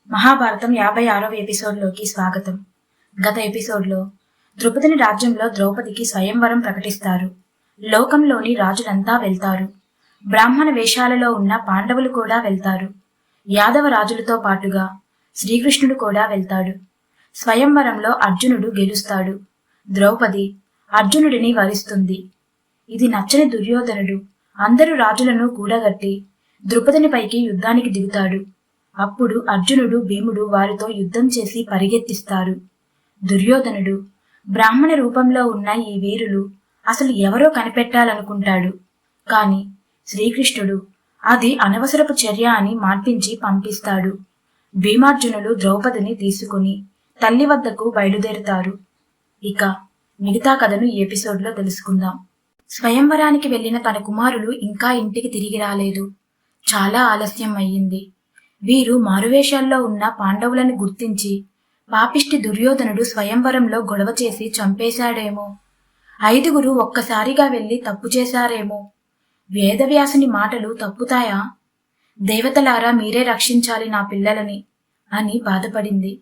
మహాభారతం 56వ ఎపిసోడ్లోకి స్వాగతం. గత ఎపిసోడ్లో ద్రుపదుని రాజ్యంలో ద్రౌపదికి స్వయంవరం ప్రకటిస్తారు. లోకంలోని రాజులంతా వెళ్తారు. బ్రాహ్మణ వేషాలలో ఉన్న పాండవులు కూడా వెళ్తారు. యాదవ రాజులతో పాటుగా శ్రీకృష్ణుడు కూడా వెళ్తాడు. స్వయంవరంలో అర్జునుడు గెలుస్తాడు. ద్రౌపది అర్జునుడిని వరిస్తుంది. ఇది నచ్చని దుర్యోధనుడు అందరు రాజులను కూడగట్టి ద్రుపదునిపైకి యుద్ధానికి దిగుతాడు. అప్పుడు అర్జునుడు భీముడు వారితో యుద్ధం చేసి పరిగెత్తిస్తారు. దుర్యోధనుడు బ్రాహ్మణ రూపంలో ఉన్న ఈ వీరులు అసలు ఎవరో కనిపెట్టాలనుకుంటాడు. కాని శ్రీకృష్ణుడు అది అనవసరపు చర్య అని మార్పించి పంపిస్తాడు. భీమార్జునులు ద్రౌపదిని తీసుకుని తల్లి వద్దకు బయలుదేరుతారు. ఇక మిగతా కథను ఈ ఎపిసోడ్లో తెలుసుకుందాం. స్వయంవరానికి వెళ్లిన తన కుమారులు ఇంకా ఇంటికి తిరిగి రాలేదు. చాలా ఆలస్యం అయ్యింది. వీరు మారువేషాల్లో ఉన్న పాండవులను గుర్తించి పాపిష్టి దుర్యోధనుడు స్వయంవరంలో గొడవ చేసి చంపేశాడేమో, 5 ఒక్కసారిగా వెళ్లి తప్పు చేశారేమో, వేదవ్యాసుని మాటలు తప్పుతాయా? దేవతలారా మీరే రక్షించాలి నా పిల్లలని అని బాధపడింది.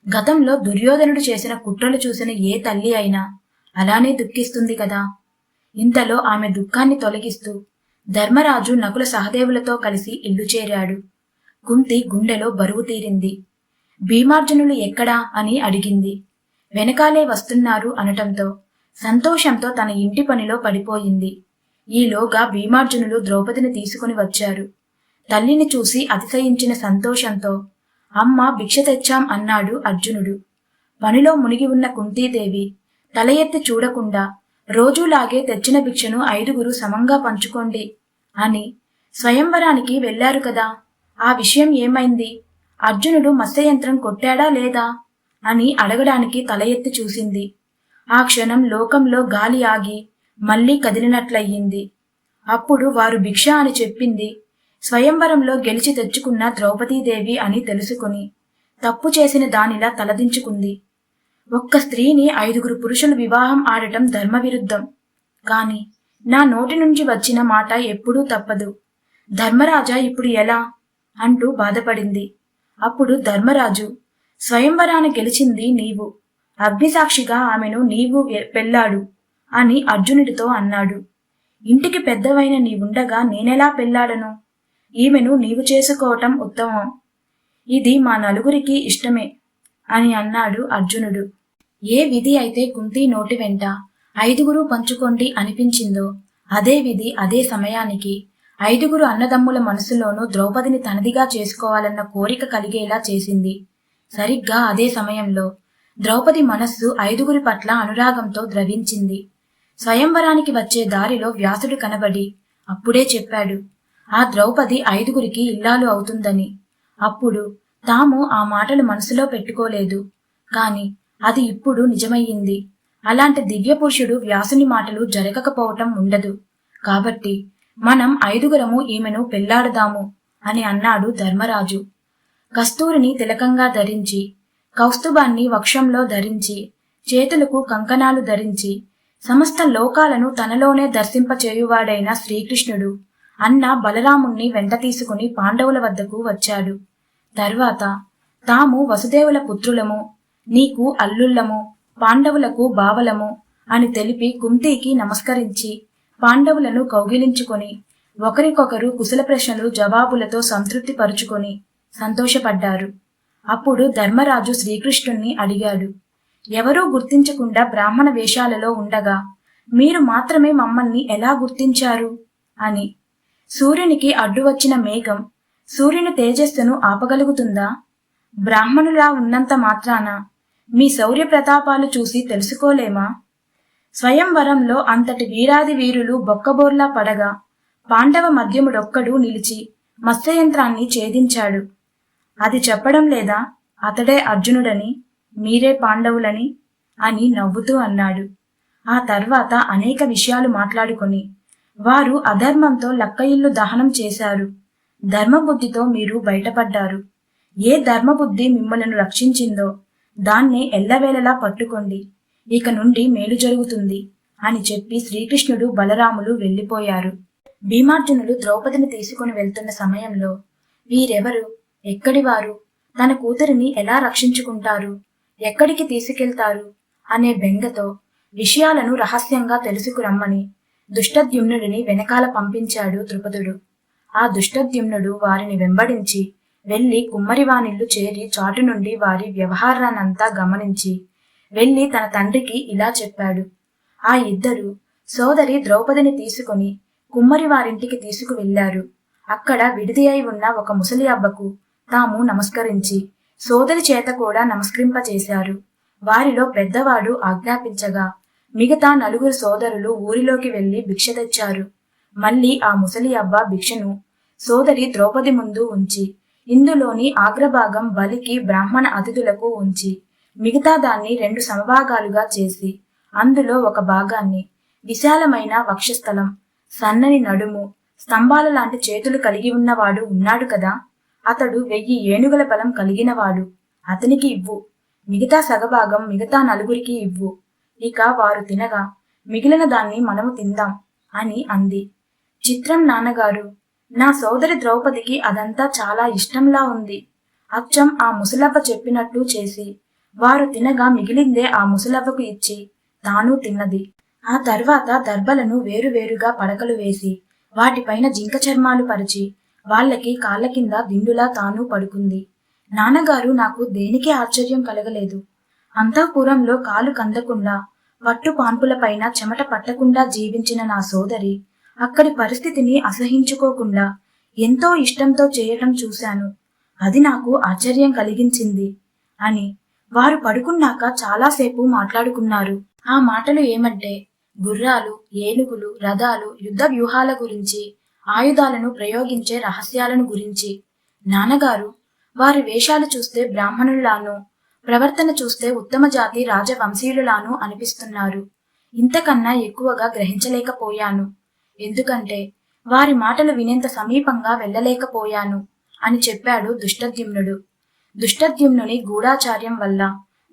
గతంలో దుర్యోధనుడు చేసిన కుట్రలు చూసిన ఏ తల్లి అయినా అలానే దుఃఖిస్తుంది కదా. ఇంతలో ఆమె దుఃఖాన్ని తొలగిస్తూ ధర్మరాజు నకుల సహదేవులతో కలిసి ఇల్లు చేరాడు. కుంతి గుండెలో బరువు తీరింది. భీమార్జునులు ఎక్కడా అని అడిగింది. వెనకాలే వస్తున్నారు అనటంతో సంతోషంతో తన ఇంటి పనిలో పడిపోయింది. ఈలోగా భీమార్జునులు ద్రౌపదిని తీసుకుని వచ్చారు. తల్లిని చూసి అతిశయించిన సంతోషంతో అమ్మ భిక్ష తెచ్చాం అన్నాడు అర్జునుడు. పనిలో మునిగి ఉన్న కుంతీదేవి తల ఎత్తి చూడకుండా రోజులాగే తెచ్చిన భిక్షను 5 సమంగా పంచుకోండి అని, స్వయంవరానికి వెళ్లారు కదా, ఆ విషయం ఏమైంది? అర్జునుడు మత్స్యయంత్రం కొట్టాడా లేదా అని అడగడానికి తల ఎత్తి చూసింది. ఆ క్షణం లోకంలో గాలి ఆగి మళ్లీ కదిలినట్లయింది. అప్పుడు వారు భిక్ష అని చెప్పింది స్వయంవరంలో గెలిచి తెచ్చుకున్న ద్రౌపదీదేవి అని తెలుసుకుని తప్పు చేసిన దానిలా తలదించుకుంది. ఒక్క స్త్రీని 5 పురుషులు వివాహం ఆడటం ధర్మవిరుద్ధం. కాని నా నోటి నుంచి వచ్చిన మాట ఎప్పుడూ తప్పదు. ధర్మరాజా ఇప్పుడు ఎలా అంటూ బాధపడింది. అప్పుడు ధర్మరాజు, స్వయంవరాన గెలిచింది నీవు, అగ్నిసాక్షిగా ఆమెను నీవు పెళ్ళాడు అని అర్జునుడితో అన్నాడు. ఇంటికి పెద్దవైన నీవుండగా నేనెలా పెళ్ళాడను? ఈమెను నీవు చేసుకోవటం ఉత్తమం. ఇది మా నలుగురికి ఇష్టమే అని అన్నాడు అర్జునుడు. ఏ విధి అయితే కుంతి నోటి వెంట 5 పంచుకోండి అనిపించిందో అదే విధి అదే సమయానికి 5 అన్నదమ్ముల మనసులోనూ ద్రౌపదిని తనదిగా చేసుకోవాలన్న కోరిక కలిగేలా చేసింది. సరిగ్గా అదే సమయంలో ద్రౌపది మనస్సు 5 పట్ల అనురాగంతో ద్రవించింది. స్వయంవరానికి వచ్చే దారిలో వ్యాసుడు కనబడి అప్పుడే చెప్పాడు ఆ ద్రౌపది 5 ఇల్లాలు అవుతుందని. అప్పుడు తాము ఆ మాటలు మనసులో పెట్టుకోలేదు. కాని అది ఇప్పుడు నిజమయ్యింది. అలాంటి దివ్య పురుషుడు వ్యాసుని మాటలు జరగకపోవటం ఉండదు. కాబట్టి మనం 5 ఈమెను పెళ్లాడదాము అని అన్నాడు ధర్మరాజు. కస్తూరిని తిలకంగా ధరించి, కౌస్తుభాన్ని వక్షంలో ధరించి, చేతులకు కంకణాలు ధరించి, సమస్త లోకాలను తనలోనే దర్శింపచేయువాడైన శ్రీకృష్ణుడు అన్న బలరాముణ్ణి వెంట తీసుకుని పాండవుల వద్దకు వచ్చాడు. తర్వాత తాము వసుదేవుల పుత్రులము, నీకు అల్లుళ్ళము, పాండవులకు బావలము అని తెలిపి కుంతికి నమస్కరించి పాండవులను కౌగిలించుకొని ఒకరికొకరు కుశల ప్రశ్నలు జవాబులతో సంతృప్తి పరుచుకొని సంతోషపడ్డారు. అప్పుడు ధర్మరాజు శ్రీకృష్ణుణ్ణి అడిగాడు, ఎవరూ గుర్తించకుండా బ్రాహ్మణ వేషాలలో ఉండగా మీరు మాత్రమే మమ్మల్ని ఎలా గుర్తించారు అని. సూర్యునికి అడ్డు వచ్చిన మేఘం సూర్యుని తేజస్సును ఆపగలుగుతుందా? బ్రాహ్మణులా ఉన్నంత మాత్రాన మీ శౌర్య ప్రతాపాలు చూసి తెలుసుకోలేమా? స్వయంవరంలో అంతటి వీరాది వీరులు బొక్కబోర్లా పడగా పాండవ మధ్యముడొక్కడు నిలిచి మత్స్యయంత్రాన్ని ఛేదించాడు. అది చెప్పడం లేదా అతడే అర్జునుడని, మీరే పాండవులని అని నవ్వుతూ అన్నాడు. ఆ తర్వాత అనేక విషయాలు మాట్లాడుకొని వారు అధర్మంతో లక్కయిల్లు దహనం చేశారు. ధర్మబుద్ధితో మీరు బయటపడ్డారు. ఏ ధర్మబుద్ధి మిమ్మల్ని రక్షించిందో దాన్నే ఎల్లవేళలా పట్టుకోండి. ఇక నుండి మేలు జరుగుతుంది అని చెప్పి శ్రీకృష్ణుడు బలరాములు వెళ్లిపోయారు. భీమార్జునులు ద్రౌపదిని తీసుకుని వెళ్తున్న సమయంలో వీరెవరు, ఎక్కడివారు, తన కూతురిని ఎలా రక్షించుకుంటారు, ఎక్కడికి తీసుకెళ్తారు అనే బెంగతో విషయాలను రహస్యంగా తెలుసుకురమ్మని దుష్టద్యుమ్నుడిని వెనకాల పంపించాడు ద్రుపదుడు. ఆ దుష్టద్యుమ్నుడు వారిని వెంబడించి వెళ్లి కుమ్మరివానిల్లు చేరి చాటు నుండి వారి వ్యవహారాన్నంతా గమనించి వెళ్లి తన తండ్రికి ఇలా చెప్పాడు. ఆ ఇద్దరు సోదరి ద్రౌపదిని తీసుకుని కుమ్మరి వారింటికి తీసుకువెళ్లారు. అక్కడ విడిది అయి ఉన్న ఒక ముసలి అబ్బకు తాము నమస్కరించి సోదరి చేత కూడా నమస్కరింపచేశారు. వారిలో పెద్దవాడు ఆజ్ఞాపించగా మిగతా 4 సోదరులు ఊరిలోకి వెళ్లి భిక్ష తెచ్చారు. మళ్లీ ఆ ముసలి అబ్బ భిక్షను సోదరి ద్రౌపది ముందు ఉంచి ఇందులోని ఆగ్రభాగం బలికి బ్రాహ్మణ అతిథులకు ఉంచి మిగతా దాన్ని 2 సమభాగాలుగా చేసి అందులో ఒక భాగాన్ని విశాలమైన వక్షస్థలం, సన్నని నడుము, స్తంభాల లాంటి చేతులు కలిగి ఉన్నవాడు ఉన్నాడు కదా, అతడు 1000 ఏనుగుల బలం కలిగినవాడు, అతనికి ఇవ్వు. మిగతా సగభాగం మిగతా 4కి ఇవ్వు. ఇక వారు తినగా మిగిలిన దాన్ని మనము తిందాం అని అంది. చిత్రం నాన్నగారు, నా సోదరి ద్రౌపదికి అదంతా చాలా ఇష్టంలా ఉంది. అచ్చం ఆ ముసలవ్వ చెప్పినట్టు చేసి వారు తినగా మిగిలిందే ఆ ముసలవ్వకు ఇచ్చి తాను తిన్నది. ఆ తర్వాత దర్భలను వేరువేరుగా పడకలు వేసి వాటిపైన జింక చర్మాలు పరిచి వాళ్ళకి కాళ్ళ కింద దిండులా తాను పడుకుంది. నాన్నగారు, నాకు దేనికి ఆశ్చర్యం కలగలేదు. అంతఃపురంలో కాలు కందకుండా పట్టు పాన్పులపైన చెమట పట్టకుండా జీవించిన నా సోదరి అక్కడి పరిస్థితిని అసహించుకోకుండా ఎంతో ఇష్టంతో చేయటం చూశాను. అది నాకు ఆశ్చర్యం కలిగించింది అని వారు పడుకున్నాక చాలాసేపు మాట్లాడుకున్నారు. ఆ మాటలు ఏమంటే గుర్రాలు, ఏనుగులు, రథాలు, యుద్ధ వ్యూహాల గురించి, ఆయుధాలను ప్రయోగించే రహస్యాలను గురించి. నాన్నగారు, వారి వేషాలు చూస్తే బ్రాహ్మణుల్లానూ, ప్రవర్తన చూస్తే ఉత్తమ జాతి రాజవంశీయులానూ అనిపిస్తున్నారు. ఇంతకన్నా ఎక్కువగా గ్రహించలేకపోయాను. ఎందుకంటే వారి మాటలు వినేంత సమీపంగా వెళ్ళలేకపోయాను అని చెప్పాడు దుష్టద్యుమ్నుడు. దుష్టద్యుమ్నుని గూఢాచార్యం వల్ల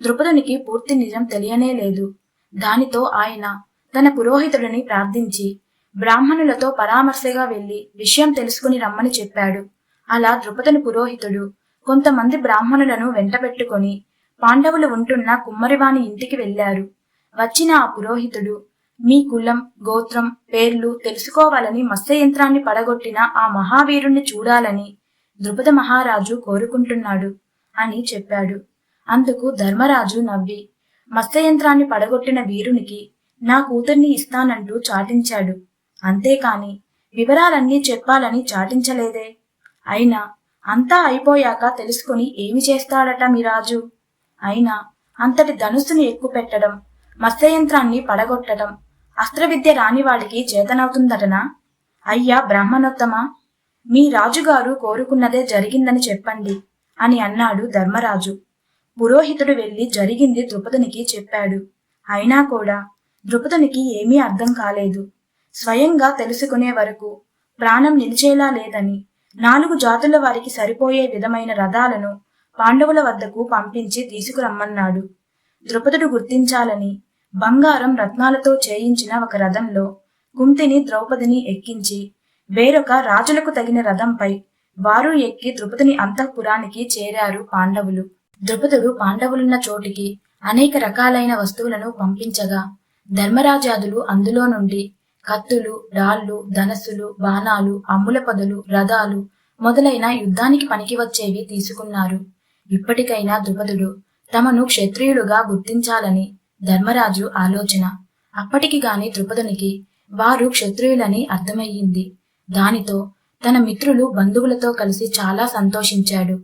ద్రుపదునికి పూర్తి నిజం తెలియనే లేదు. దానితో ఆయన తన పురోహితుడిని ప్రార్థించి బ్రాహ్మణులతో పరామర్శగా వెళ్లి విషయం తెలుసుకుని రమ్మని చెప్పాడు. అలా ద్రుపదుని పురోహితుడు కొంతమంది బ్రాహ్మణులను వెంటబెట్టుకొని పాండవులు ఉంటున్న కుమ్మరివాని ఇంటికి వెళ్లారు. వచ్చిన ఆ పురోహితుడు మీ కులం, గోత్రం, పేర్లు తెలుసుకోవాలని మత్స్యయంత్రాన్ని పడగొట్టిన ఆ మహావీరుణ్ణి చూడాలని ద్రుపద మహారాజు కోరుకుంటున్నాడు అని చెప్పాడు. అందుకు ధర్మరాజు నవ్వి మత్స్యయంత్రాన్ని పడగొట్టిన వీరునికి నా కూతుర్ని ఇస్తానంటూ చాటించాడు. అంతేకాని వివరాలన్నీ చెప్పాలని చాటించలేదే. అయినా అంతా అయిపోయాక తెలుసుకుని ఏమి చేస్తాడట మీ రాజు? అయినా అంతటి ధనుస్సును ఎక్కుపెట్టడం, మత్స్యయంత్రాన్ని పడగొట్టడం అస్త్రవిద్య రానివాడికి చేతనవుతుందటనా? అయ్యా బ్రాహ్మణోత్తమా, మీ రాజుగారు కోరుకున్నదే జరిగిందని చెప్పండి అని అన్నాడు ధర్మరాజు. పురోహితుడు వెళ్లి జరిగింది ద్రుపదునికి చెప్పాడు. అయినా కూడా ద్రుపదునికి ఏమీ అర్థం కాలేదు. స్వయంగా తెలుసుకునే వరకు ప్రాణం నిలిచేలా లేదని 4 జాతుల వారికి సరిపోయే విధమైన రథాలను పాండవుల వద్దకు పంపించి తీసుకురమ్మన్నాడు. ద్రుపదుడు గుర్తించాలని బంగారం, రత్నాలతో చేయించిన ఒక రథంలో కుంతిని, ద్రౌపదిని ఎక్కించి వేరొక రాజులకు తగిన రథంపై వారు ఎక్కి ద్రుపదుని అంతఃపురానికి చేరారు పాండవులు. ద్రుపదుడు పాండవులున్న చోటికి అనేక రకాలైన వస్తువులను పంపించగా ధర్మరాజాదులు అందులో నుండి కత్తులు, డాళ్లు, ధనస్సులు, బాణాలు, అమ్ముల పొదలు, రథాలు మొదలైన యుద్ధానికి పనికి వచ్చేవి తీసుకున్నారు. ఇప్పటికైనా ద్రుపదుడు తమను క్షత్రియులుగా గుర్తించాలని ధర్మరాజు ఆలోచన. అప్పటికి గాని ద్రుపదునికి వారు క్షత్రియులని అర్థమయ్యింది. దానితో తన మిత్రులు, బంధువులతో కలిసి చాలా సంతోషించాడు.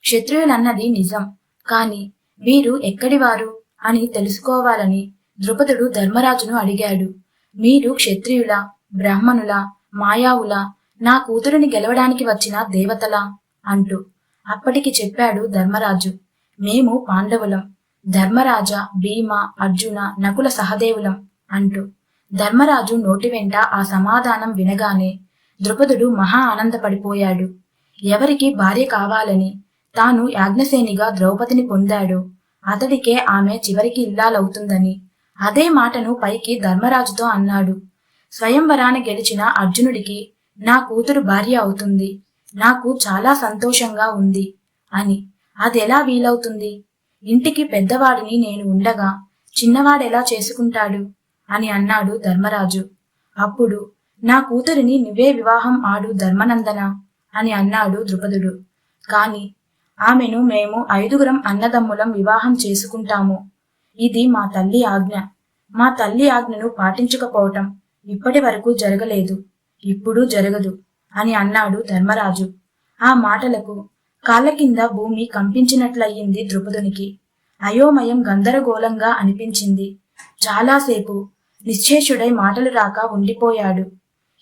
క్షత్రియులన్నది నిజం, కాని వీరు ఎక్కడివారు అని తెలుసుకోవాలని ద్రుపదుడు ధర్మరాజును అడిగాడు. మీరు క్షత్రియులా, బ్రాహ్మణులా, మాయావులా, నా కూతురిని గెలవడానికి వచ్చిన దేవతలా అంటూ. అప్పటికి చెప్పాడు ధర్మరాజు, మేము పాండవులం, ధర్మరాజ, భీమ, అర్జున, నకుల సహదేవులం అంటూ. ధర్మరాజు నోటి వెంట ఆ సమాధానం వినగానే ద్రుపదుడు మహా ఆనందపడిపోయాడు. ఎవరికి భార్య కావాలని తాను యాజ్ఞసేనిగా ద్రౌపదిని పొందాడో అతడికే ఆమె చివరికి ఇల్లాలవుతుందని అదే మాటను పైకి ధర్మరాజుతో అన్నాడు. స్వయంవరాన గెలిచిన అర్జునుడికి నా కూతురు భార్య అవుతుంది, నాకు చాలా సంతోషంగా ఉంది అని అదెలా వీలవుతుంది? ఇంటికి పెద్దవాడిని నేను ఉండగా చిన్నవాడెలా చేసుకుంటాడు అని అన్నాడు ధర్మరాజు. అప్పుడు నా కూతురిని నువ్వే వివాహం ఆడు ధర్మనందన అని అన్నాడు ద్రుపదుడు. కాని ఆమెను మేము 5 అన్నదమ్ములం వివాహం చేసుకుంటాము. ఇది మా తల్లి ఆజ్ఞ. మా తల్లి ఆజ్ఞను పాటించకపోవటం ఇప్పటి వరకు జరగలేదు, ఇప్పుడు జరగదు అని అన్నాడు ధర్మరాజు. ఆ మాటలకు కాళ్ళ కింద భూమి కంపించినట్లయింది ద్రుపదునికి. అయోమయం గందరగోళంగా అనిపించింది. చాలాసేపు నిశ్చేషుడై మాటలు రాక ఉండిపోయాడు.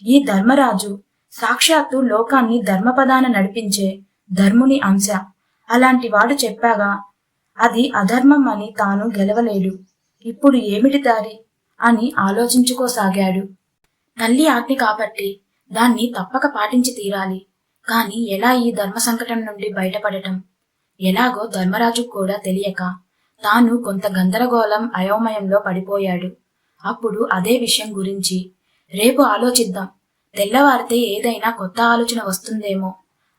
ఈ ధర్మరాజు సాక్షాత్తు లోకాన్ని ధర్మపదాన నడిపించే ధర్ముని అంశ. అలాంటి వాడు చెప్పాగా అది అధర్మం అని తాను గెలవలేడు. ఇప్పుడు ఏమిటి దారి అని ఆలోచించుకోసాగాడు. తల్లి ఆజ్ఞ కాబట్టి దాన్ని తప్పక పాటించి తీరాలి. కాని ఎలా ఈ ధర్మ సంకటం నుండి బయటపడటం? ఎలాగో ధర్మరాజు కూడా తెలియక తాను కొంత గందరగోళం అయోమయంలో పడిపోయాడు. అప్పుడు అదే విషయం గురించి రేపు ఆలోచిద్దాం, తెల్లవారితే ఏదైనా కొత్త ఆలోచన వస్తుందేమో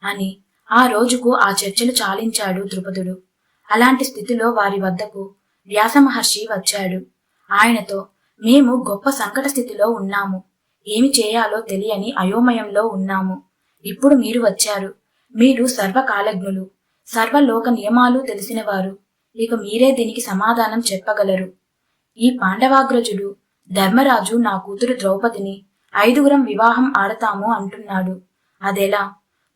అని ఆ రోజుకు ఆ చర్చలు చాలించాడు ద్రుపదుడు. అలాంటి స్థితిలో వారి వద్దకు వ్యాస మహర్షి వచ్చాడు. ఆయనతో, మేము గొప్ప సంకట స్థితిలో ఉన్నాము, ఏమి చేయాలో తెలియని అయోమయంలో ఉన్నాము. ఇప్పుడు మీరు వచ్చారు. మీరు సర్వకాలజ్ఞులు, సర్వలోక నియమాలు తెలిసినవారు. ఇక మీరే దీనికి సమాధానం చెప్పగలరు. ఈ పాండవాగ్రజుడు ధర్మరాజు నా కూతురు ద్రౌపదిని 5 వివాహం ఆడతాము అంటున్నాడు. అదెలా?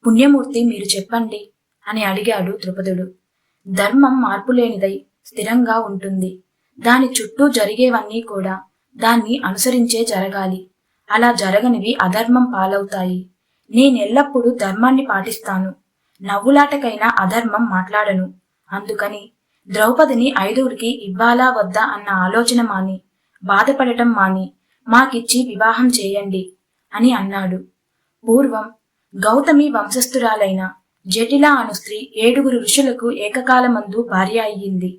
పుణ్యమూర్తి మీరు చెప్పండి అని అడిగాడు ద్రుపదుడు. ధర్మం మార్పులేనిదై స్థిరంగా ఉంటుంది. దాని చుట్టూ జరిగేవన్నీ కూడా దాన్ని అనుసరించే జరగాలి. అలా జరగనివి అధర్మం పాలవుతాయి. నేనెల్లప్పుడూ ధర్మాన్ని పాటిస్తాను. నవ్వులాటకైనా అధర్మం మాట్లాడను. అందుకని ద్రౌపదిని 5 ఇవ్వాలా వద్దా అన్న ఆలోచన మాని, బాధపడటం మాని మాకిచ్చి వివాహం చేయండి అని అన్నాడు. పూర్వం గౌతమి వంశస్థురాలైన జటిల అను స్త్రీ 7 ఋషులకు ఏకకాలమందు భార్య అయ్యింది.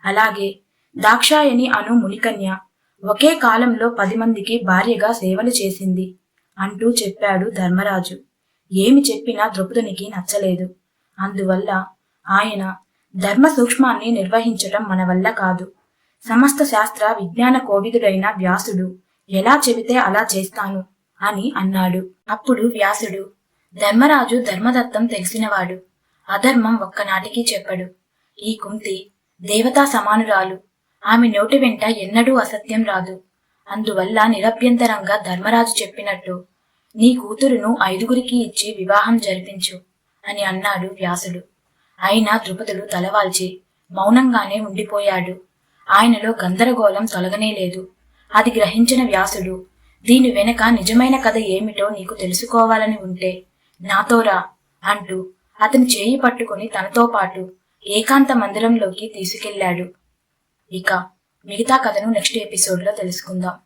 అలాగే దాక్షాయని అను మునికన్య ఒకే కాలంలో 10 మందికి భార్యగా సేవలు చేసింది అంటూ చెప్పాడు ధర్మరాజు. ఏమి చెప్పినా ద్రుపదునికి నచ్చలేదు. అందువల్ల ఆయన ధర్మ సూక్ష్మాన్ని నిర్వహించటం మన వల్ల కాదు. సమస్త శాస్త్ర విజ్ఞాన కోవిదుడైన వ్యాసుడు ఎలా చెబితే అలా చేస్తాను అని అన్నాడు. అప్పుడు వ్యాసుడు, ధర్మరాజు ధర్మదత్తం తెలిసినవాడు, అధర్మం ఒక్కనాటికి చెప్పడు. ఈ కుంతి దేవతా సమానురాలు, ఆమె నోటి వెంట ఎన్నడూ అసత్యం రాదు. అందువల్ల నిరభ్యంతరంగా ధర్మరాజు చెప్పినట్టు నీ కూతురును 5 ఇచ్చి వివాహం జరిపించు అని అన్నాడు వ్యాసుడు. అయినా ద్రుపదుడు తలవాల్చి మౌనంగానే ఉండిపోయాడు. ఆయనలో గందరగోళం తొలగనేలేదు. అది గ్రహించిన వ్యాసుడు, దీని వెనక నిజమైన కథ ఏమిటో నీకు తెలుసుకోవాలని ఉంటే నాతో రా అంటూ అతని చేయి పట్టుకుని తనతో పాటు ఏకాంత మందిరంలోకి తీసుకెళ్లాడు. ఇక మిగతా కథను నెక్స్ట్ ఎపిసోడ్లో తెలుసుకుందాం.